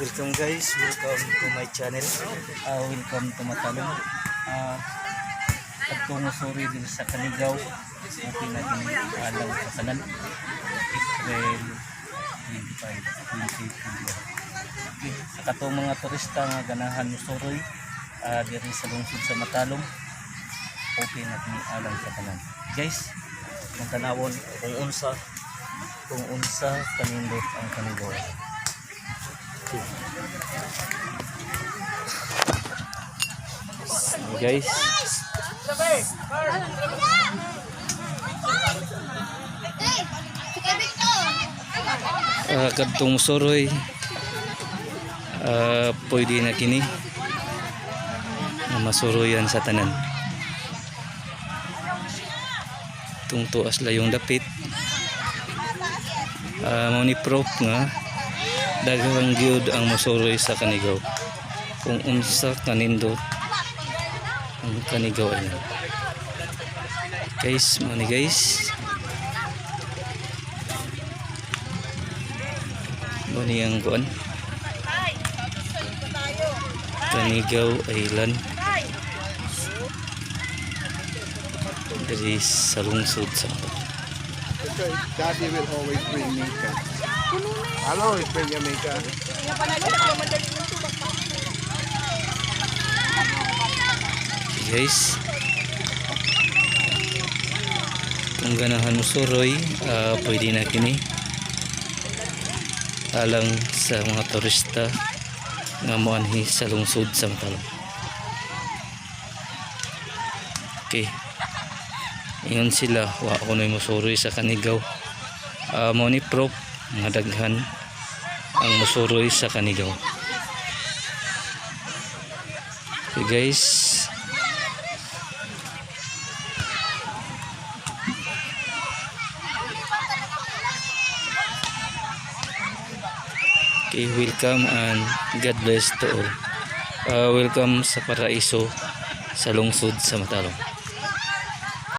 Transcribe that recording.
Welcome guys, welcome to my channel. Welcome to Matalong. Pagtungusuri din sa Kanigaw. Natin natin alang sa kanan. April 25, 2021. Okay. Sa katong mga turista nga ganahan musuroy diri sa lungsod sa Matalong. Okay natin alang sa kanan. Guys, kung tanawon kung unsa kanindot ang Kanigaw. Guys, kadtong suroy pwede na kini masuroyan sa tanan. Tungtuas la yung dapit mao ni proof nga daghang gyud ang masuroy sa Kanigaw kung unsa kanindot ang Kanigaw ay guys. Mo ni guys, mo ni ang kuan Kanigaw Island dari sa lungsod sa Daddy will always bring Mika. I'll always bring you Mika. Guys, kung ganahan mo suroy pwede na kini alang sa mga turista nga moanhi sa lungsod sa Matalong. Okay, ingon sila wa ko na musuroy sa Kanigaw. Mao ni proof nga daghan ang musuroy sa Kanigaw. Okay guys, okay, welcome and God bless to all. Welcome sa Paraiso sa lungsod sa Matalong.